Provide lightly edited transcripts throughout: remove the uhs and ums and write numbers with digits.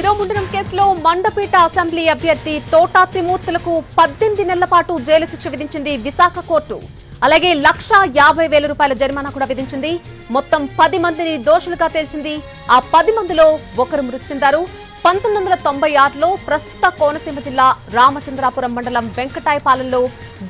శిరోముండనం కేసులో మండపేట అసెంబ్లీ అభ్యర్థి తోటా త్రిమూర్తులకు 18 నెలల పాటు జైలు శిక్ష విధించింది విశాఖ కోర్టు. అలాగే ₹1,50,000 జరిమానా కూడా విధించింది. మొత్తం 10 మందిని దోషులుగా తేల్చింది. ఆ 10 మందిలో ఒకరు మృతి చెందారు. 1996లో ప్రస్తుత కోనసీమ జిల్లా రామచంద్రాపురం మండలం వెంకటాయపాలెంలో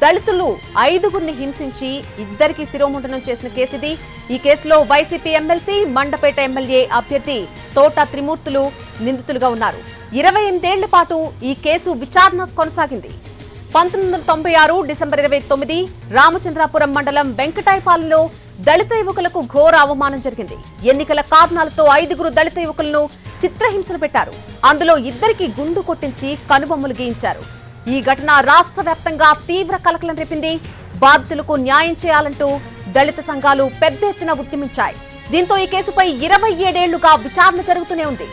దళితులు 5గురిని హింసించి ఇద్దరికి శిరోముండనం చేసిన కేసిది. ఈ కేసులో వైసీపీ ఎమ్మెల్సీ మండపేట ఎమ్మెల్యే అభ్యర్థి తోటా త్రిమూర్తులు నిందితులుగా ఉన్నారు. 28 ఏళ్ల పాటు ఈ కేసు విచారణ కొనసాగింది. 1996 డిసెంబర్ 29 రామచంద్రాపురం మండలం వెంకటాయపాలెంలో దళిత యువకులకు ఘోర అవమానం జరిగింది. ఎన్నికల కారణాలతో 5గురు దళిత యువకులను చిత్రహింసలు పెట్టారు. అందులో ఇద్దరికి గుండు కొట్టించి కనుబొమ్మలు గీయించారు. ఈ ఘటన రాష్ట్ర వ్యాప్తంగా తీవ్ర కలకలం రేపింది. బాధితులకు న్యాయం చేయాలంటూ దళిత సంఘాలు పెద్ద ఎత్తున ఉద్యమించాయి. దీంతో ఈ కేసుపై 27 ఏళ్లుగా విచారణ జరుగుతూనే ఉంది.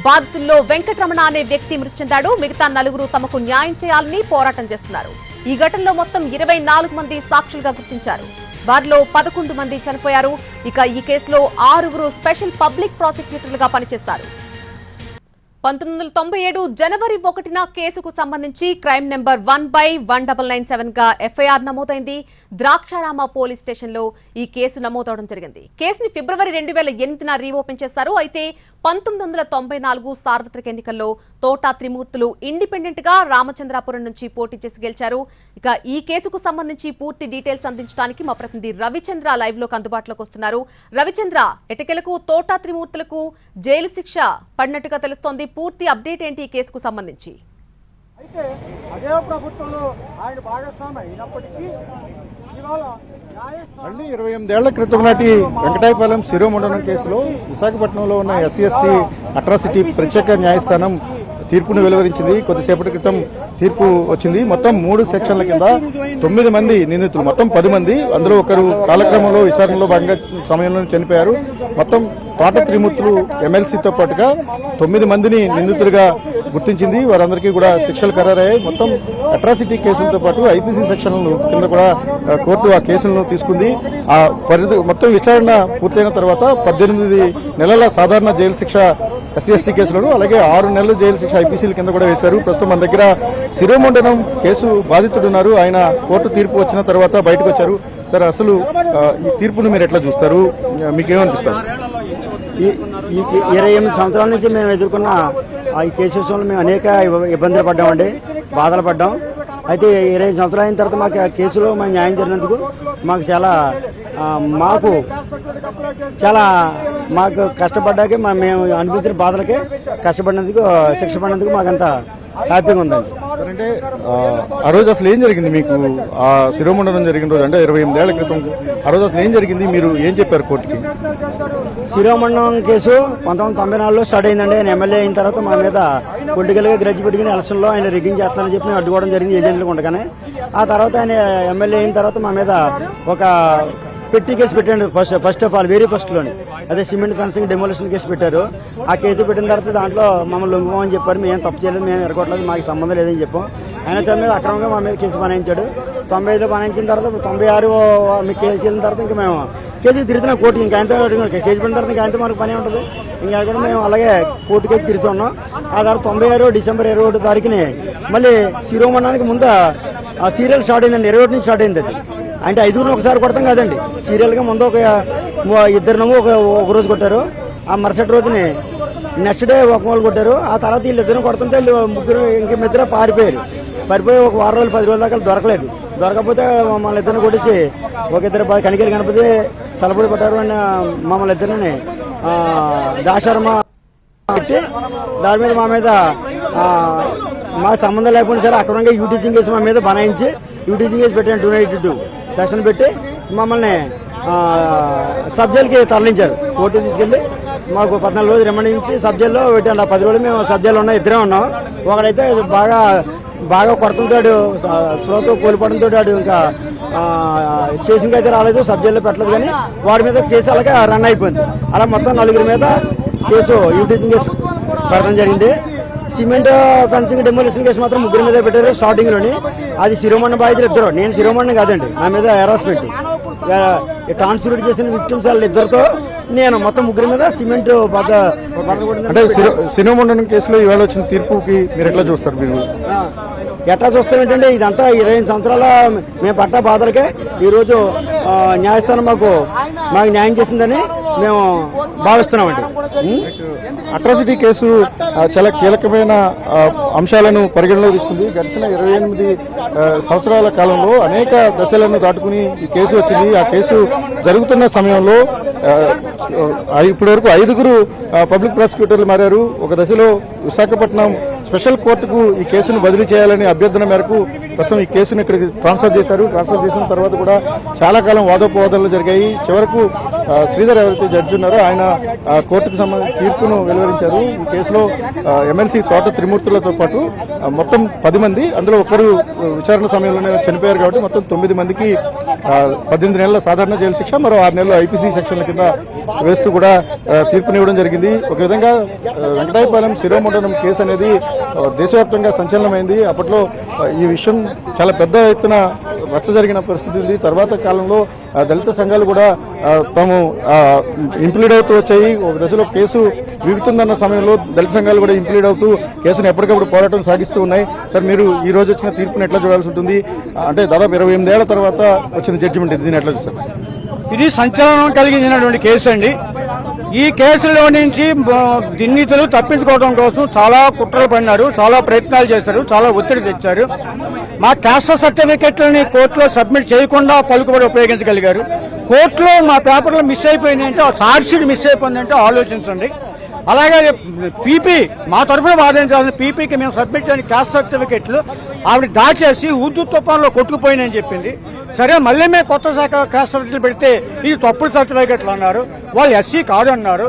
బాధితుల్లో వెంకటరమణ అనే వ్యక్తి మృతి చెందాడు. మిగతా 4 తమకు న్యాయం చేయాలని పోరాటం చేస్తున్నారు. ఈ ఘటనలో మొత్తం 24 మంది సాక్షులుగా గుర్తించారు. వారిలో 11 మంది చనిపోయారు. ఇక ఈ కేసులో 6 స్పెషల్ పబ్లిక్ ప్రాసిక్యూటర్లుగా పనిచేశారు. 1997 జనవరి 1న కేసుకు సంబంధించి క్రైమ్ నెంబర్ 1/1997 గా ఎఫ్ఐఆర్ నమోదైంది. ద్రాక్షారామ పోలీస్ స్టేషన్లో ఈ కేసు నమోదవడం జరిగింది. కేసుని ఫిబ్రవరి 2008న రీఓపెన్ చేశారు. అయితే 1994 సార్వత్రిక ఎన్నికల్లో తోటా త్రిమూర్తులు ఇండిపెండెంట్ గా రామచంద్రాపురం నుంచి పోటీ చేసి గెలిచారు. ఇక ఈ కేసుకు సంబంధించి పూర్తి డీటెయిల్స్ అందించడానికి మా ప్రతినిధి రవిచంద్ర లైవ్ లోకి అందుబాటులోకి వస్తున్నారు. రవిచంద్ర, ఎటకెలకు తోటా త్రిమూర్తులకు జైలు శిక్ష పడినట్టుగా తెలుస్తోంది. పూర్తి అప్డేట్ ఏంటి ఈ కేసుకు సంబంధించి? అయితే అదే ప్రభుత్వంలో ఆయన భాగస్వామి అయినప్పటికీ 28 ఏళ్ల క్రితం నాటి వెంకటాయపాలెం శిరోముండనం కేసులో విశాఖపట్నంలో ఉన్న SC/ST అట్రాసిటీ ప్రత్యేక న్యాయస్థానం తీర్పును వెలువరించింది. కొద్దిసేపటి క్రితం తీర్పు వచ్చింది. మొత్తం 3 సెక్షన్ల కింద 9 మంది నిందితులు, మొత్తం 10 మంది. అందులో ఒకరు కాలక్రమంలో విచారణలో భాగంగా సమయంలో చనిపోయారు. మొత్తం తోటా త్రిమూర్తులు ఎమ్మెల్సీతో పాటుగా 9 మందిని నిందితులుగా గుర్తించింది. వారందరికీ కూడా శిక్షలు ఖరారయ్యాయి. మొత్తం అట్రాసిటీ కేసులతో పాటు IPC సెక్షన్ల కింద కూడా కోర్టు ఆ కేసులను తీసుకుంది. ఆ మొత్తం విచారణ పూర్తయిన తర్వాత 18 నెలల సాధారణ జైలు శిక్ష SC/ST కేసులను, అలాగే 6 నెలల జైలు శిక్ష IPCల కింద కూడా వేశారు. ప్రస్తుతం మన దగ్గర శిరోముండనం కేసు బాధితుడున్నారు. ఆయన కోర్టు తీర్పు వచ్చిన తర్వాత బయటకు వచ్చారు. సార్, అసలు ఈ తీర్పును మీరు ఎట్లా చూస్తారు? మీకేమనిపిస్తారు? ఈ 28 సంవత్సరాల నుంచి మేము ఎదుర్కొన్న ఈ కేసు విషయంలో మేము అనేక ఇబ్బందులు పడ్డామండి, బాధలు పడ్డాం. అయితే 20 సంవత్సరాలు అయిన తర్వాత మాకు ఆ కేసులో మేము న్యాయం జరిగినందుకు మాకు కష్టపడ్డాకే మేము అనిపించిన బాధలకే కష్టపడినందుకు, శిక్ష పడినందుకు మాకంత హ్యాపీగా ఉందండి. అంటే ఆ రోజు అసలు ఏం జరిగింది మీకు? ఆ శిరోముండనం జరిగిన రోజు, అంటే 28 ఏళ్ల క్రితం, ఆ రోజు అసలు ఏం జరిగింది? మీరు ఏం చెప్పారు కోర్టుకి? శిరోముండనం కేసు 1994లో స్టార్ట్ అయిందండి. ఆయన ఎమ్మెల్యే అయిన తర్వాత మా మీద పొలిటికల్గా గ్రడ్జ్ పెట్టుకుని ఎలక్షన్లో ఆయన రిగ్గింగ్ చేస్తానని చెప్పి మేము అడ్డుకోవడం జరిగింది ఏజెంట్లకు ఉండగానే. ఆ తర్వాత ఆయన ఎమ్మెల్యే అయిన తర్వాత మా మీద ఒక పెట్టి కేసు పెట్టండి. ఫస్ట్ ఆఫ్ ఆల్ వెరీ ఫస్ట్లోని అదే సిమెంట్ ఫెన్సింగ్ డెమోలిషన్ కేసు పెట్టారు. ఆ కేసు పెట్టిన తర్వాత దాంట్లో మమ్మల్ని లొంగిపోమని చెప్పారు. మేము తప్పు చేయలేదు, మేము ఎరగొట్టలేదు, మాకు సంబంధం లేదని చెప్పాం. ఆయన తన మీద అక్రమంగా మా మీద కేసు బనాయించాడు. 95లో బనాయించిన తర్వాత 96 మీకు కేసు వెళ్ళిన తర్వాత ఇంకా మేము కేసు తిరుగుతున్నాం కోర్టు. ఇంకా ఆయనతో కేసు పెట్టిన తర్వాత ఇంకా ఆయనతో మనకు పని ఉంటుంది. ఇంకా కూడా మేము అలాగే కోర్టు కేసు తిరుగుతున్నాం. ఆ తర్వాత 96 డిసెంబర్ 21 తారీఖుని మళ్ళీ శిరోముండనానికి ముందు ఆ సీరియల్ స్టార్ట్ అయిందండి. 21 నుంచి స్టార్ట్ అయింది. అది అంటే 5గురిని ఒకసారి కొడతాం కాదండి, సీరియల్గా ముందు ఒక 2 ఒక రోజు కొట్టారు. ఆ మరుసటి రోజుని నెక్స్ట్ డే ఒక వాళ్ళు కొట్టారు. ఆ తర్వాత వీళ్ళిద్దరిని కొడుతుంటే వీళ్ళు ముగ్గురు ఇంకెమిద్దరు పారిపోయి ఒక వారం రోజులు 10 రోజుల దాకా దొరకలేదు. దొరకకపోతే మమ్మల్ని ఇద్దరిని కొట్టేసి ఒక ఇద్దరు కనికెళ్ళి కనపతి సలపడి పట్టారు. అని మమ్మల్ని ఇద్దరిని దాశర్మ పెట్టి దాని మీద మా మీద మా సంబంధం లేకుండా సరే అక్రమంగా యూటీజింగ్ కేసు మా మీద బనాయించి యూటీజింగ్ కేసు పెట్టాను. 292 సెక్షన్ పెట్టి మమ్మల్ని సబ్ జైలుకి తరలించారు. కోర్టు తీసుకెళ్ళి మాకు 14 రోజులు రిమాండ్ ఇచ్చి సబ్ జైల్లో పెట్టాను. 10 రోజులు మేము సబ్ జైల్లో ఉన్నాం, ఇద్దరే ఉన్నాం. ఒకడైతే బాగా కొడుతుంటాడు, స్లోతో కోల్పోవడంతో వాడు ఇంకా చేసింగ్ అయితే రాలేదు, సబ్ జైల్లో పెట్టలేదు. కానీ వాడి మీద కేసు అలాగే రన్ అయిపోయింది. అలా మొత్తం 4 మీద కేసు యూటీజింగ్ కేసు పెట్టడం జరిగింది. సిమెంట్ ఫెన్సింగ్ డెమోలిషన్ కేసు మాత్రం ముగ్గురు మీద పెట్టారు స్టార్టింగ్ లోని. అది శిరోమణి బాధితులు ఇద్దరు, నేను శిరోమణి కాదండి, నా మీద హెరాస్మెంట్ ట్రాన్స్ఫర్ చేసిన విక్టిమ్స్ వాళ్ళు ఇద్దరితో నేను మొత్తం ముగ్గురు మీద సిమెంట్ అంటే శిరోమండనం కేసులో ఇవాళ వచ్చిన తీర్పుకి మీరు ఎట్లా చూస్తారు? మీరు ఎట్లా చూస్తాం ఏంటంటే ఇదంతా 25 సంవత్సరాల మేము పట్ట బాధలకే ఈరోజు న్యాయస్థానం మాకు న్యాయం చేసిందని మేము భావిస్తున్నామండి. అట్రాసిటీ కేసు చాలా కీలకమైన అంశాలను పరిగణలోకి తీసుకుంది. గడిచిన 28 సంవత్సరాల కాలంలో అనేక దశలను దాటుకుని ఈ కేసు వచ్చింది. ఆ కేసు జరుగుతున్న సమయంలో ఇప్పటి వరకు 5గురు పబ్లిక్ ప్రాసిక్యూటర్లు మారారు. ఒక దశలో విశాఖపట్నం స్పెషల్ కోర్టుకు ఈ కేసును బదిలీ చేయాలని అభ్యర్థన మేరకు ప్రస్తుతం ఈ కేసును ఇక్కడికి ట్రాన్స్ఫర్ చేశారు. ట్రాన్స్ఫర్ చేసిన తర్వాత కూడా చాలా కాలం వాదోపవాదాలు జరిగాయి. చివరకు శ్రీధర్ ఎవరైతే జడ్జి ఉన్నారో ఆయన కోర్టుకు సంబంధించిన తీర్పును వెలువరించారు. ఈ కేసులో ఎమ్మెల్సీ తోట త్రిమూర్తులతో పాటు మొత్తం 10 మంది, అందులో ఒకరు విచారణ సమయంలోనే చనిపోయారు కాబట్టి మొత్తం 9 మందికి 18 నెలల సాధారణ జైలు శిక్ష, మరో 6 నెలలు ఐపీసీ సెక్షన్ల కింద వేస్తూ కూడా తీర్పునివ్వడం జరిగింది. ఒక విధంగా వెంకటాయపాలెం శిరోమండనం కేసు అనేది దేశవ్యాప్తంగా సంచలనమైంది. అప్పట్లో ఈ విషయం చాలా పెద్ద ఎత్తున రచ్చ జరిగిన పరిస్థితి ఉంది. తర్వాత కాలంలో దళిత సంఘాలు కూడా తాము ఇంప్లీడ్ అవుతూ వచ్చాయి. ఒక దశలో కేసు వీగుతుందన్న సమయంలో దళిత సంఘాలు కూడా ఇంప్లీడ్ అవుతూ కేసును ఎప్పటికప్పుడు పోరాటం సాగిస్తూ ఉన్నాయి. సార్, మీరు ఈ రోజు వచ్చిన తీర్పును ఎట్లా చూడాల్సి ఉంటుంది? అంటే దాదాపు 28 ఏళ్ల తర్వాత వచ్చిన జడ్జిమెంట్ ఇది, దీన్ని ఎట్లా చూస్తారు? ఇది సంచలనం కలిగించినటువంటి కేసు అండి. ఈ కేసులో నుంచి నిందితులు తప్పించుకోవడం కోసం చాలా కుట్రలు పడినారు, చాలా ప్రయత్నాలు చేశారు, చాలా ఒత్తిడి తెచ్చారు. మా క్యాస్ట్ సర్టిఫికెట్లని కోర్టులో సబ్మిట్ చేయకుండా పలుకుబడి ఉపయోగించగలిగారు. కోర్టులో మా పేపర్లో మిస్ అయిపోయిందంటే, ఛార్జ్ షీట్ మిస్ అయిపోయిందంటే ఆలోచించండి. అలాగే పీపీ మా తరఫున వాదించాల్సిన పీపీకి మేము సబ్మిట్ చేయని క్యాస్ట్ సర్టిఫికెట్లు ఆవిడ దాచేసి ఉర్దూ తుఫాన్లో కొట్టుకుపోయినని చెప్పింది. సరే, మళ్ళీ మేము కొత్త శాఖ క్యాస్ట్ సర్టిఫికెట్లు పెడితే ఇది తప్పుడు సర్టిఫికెట్లు అన్నారు. వాళ్ళు ఎస్సీ కాదు అన్నారు.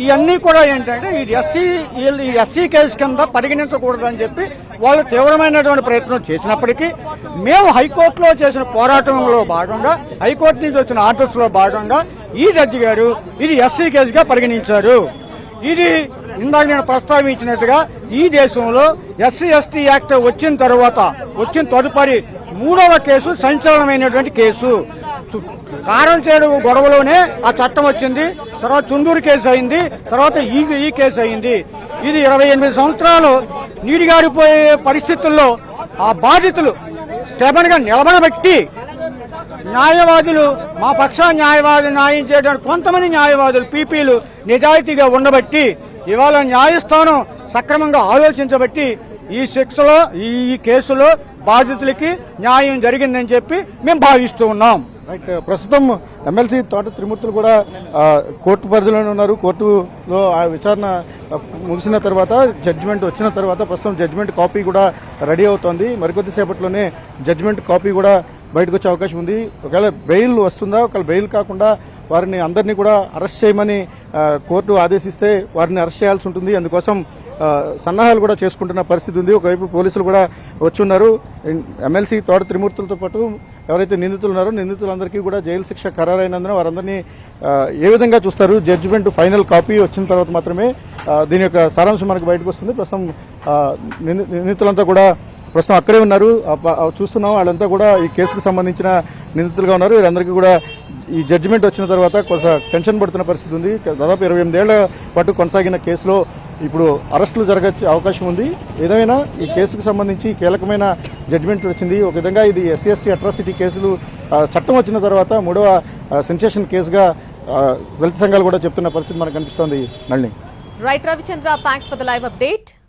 ఇవన్నీ కూడా ఏంటంటే ఈ ఎస్సీ కేసు కింద పరిగణించకూడదని చెప్పి వాళ్ళు తీవ్రమైనటువంటి ప్రయత్నం చేసినప్పటికీ మేము హైకోర్టులో చేసిన పోరాటంలో భాగంగా, హైకోర్టు నుంచి వచ్చిన ఆర్డర్స్ లో భాగంగా ఈ జడ్జి గారు ఇది ఎస్సీ కేసుగా పరిగణించారు. ఇది ఇందాక నేను ప్రస్తావించినట్టుగా ఈ దేశంలో ఎస్సీ ఎస్టీ యాక్ట్ వచ్చిన తదుపరి 3వ కేసు సంచలనమైనటువంటి కేసు. కారం చేడు గొడవలోనే ఆ చట్టం వచ్చింది. తర్వాత చుండూరు కేసు అయింది, తర్వాత ఈ కేసు అయింది. ఇది 28 సంవత్సరాలు నీడిగారిపోయే పరిస్థితుల్లో ఆ బాధితులు స్టెబన్ గా నిలబడబెట్టి న్యాయవాదులు మా పక్ష న్యాయం చేయడానికి కొంతమంది న్యాయవాదులు పీపీలు నిజాయితీగా ఉండబట్టి ఇవాళ న్యాయస్థానం సక్రమంగా ఆలోచించబట్టి ఈ శిక్షలో ఈ కేసులో బాధితులకి న్యాయం జరిగిందని చెప్పి మేము భావిస్తూ ఉన్నాం. రైట్, ప్రస్తుతం ఎమ్మెల్సీ తోట త్రిమూర్తులు కూడా కోర్టు పరిధిలోనే ఉన్నారు. కోర్టులో ఆ విచారణ ముగిసిన తర్వాత జడ్జిమెంట్ వచ్చిన తర్వాత ప్రస్తుతం జడ్జిమెంట్ కాపీ కూడా రెడీ అవుతోంది. మరికొద్దిసేపట్లోనే జడ్జిమెంట్ కాపీ కూడా బయటకు వచ్చే అవకాశం ఉంది. ఒకవేళ బెయిల్ వస్తుందా, ఒకవేళ బెయిల్ కాకుండా వారిని అందరినీ కూడా అరెస్ట్ చేయమని కోర్టు ఆదేశిస్తే వారిని అరెస్ట్ చేయాల్సి ఉంటుంది. అందుకోసం సన్నాహాలు కూడా చేసుకుంటున్న పరిస్థితి ఉంది. ఒకవైపు పోలీసులు కూడా వచ్చున్నారు. ఎమ్మెల్సీ తోట త్రిమూర్తులతో పాటు ఎవరైతే నిందితులు ఉన్నారో నిందితులందరికీ కూడా జైలు శిక్ష ఖరారైనందున వారందరినీ ఏ విధంగా చూస్తారు? జడ్జిమెంట్ ఫైనల్ కాపీ వచ్చిన తర్వాత మాత్రమే దీని యొక్క సారాంశం మనకు బయటకు వస్తుంది. ప్రస్తుతం నిందితులంతా కూడా ప్రస్తుతం అక్కడే ఉన్నారు. చూస్తున్నాం, వాళ్ళంతా కూడా ఈ కేసుకు సంబంధించిన నిందితులుగా ఉన్నారు. వీరందరికీ కూడా ఈ జడ్జిమెంట్ వచ్చిన తర్వాత కొంత టెన్షన్ పడుతున్న పరిస్థితి ఉంది. దాదాపు 28 ఏళ్ల పాటు కొనసాగిన కేసులో ఇప్పుడు అరెస్టులు జరగచ్చే అవకాశం ఉంది. ఏదైనా ఈ కేసుకు సంబంధించి కీలకమైన జడ్జిమెంట్ వచ్చింది. ఒక విధంగా ఇది ఎస్సీ ఎస్టీ అట్రాసిటీ కేసులు చట్టం వచ్చిన తర్వాత 3వ సెన్సేషన్ కేసుగా దళిత సంఘాలు కూడా చెప్తున్న పరిస్థితి మనకు కనిపిస్తోంది. Nalini. Right Ravichandra, thanks for the live update.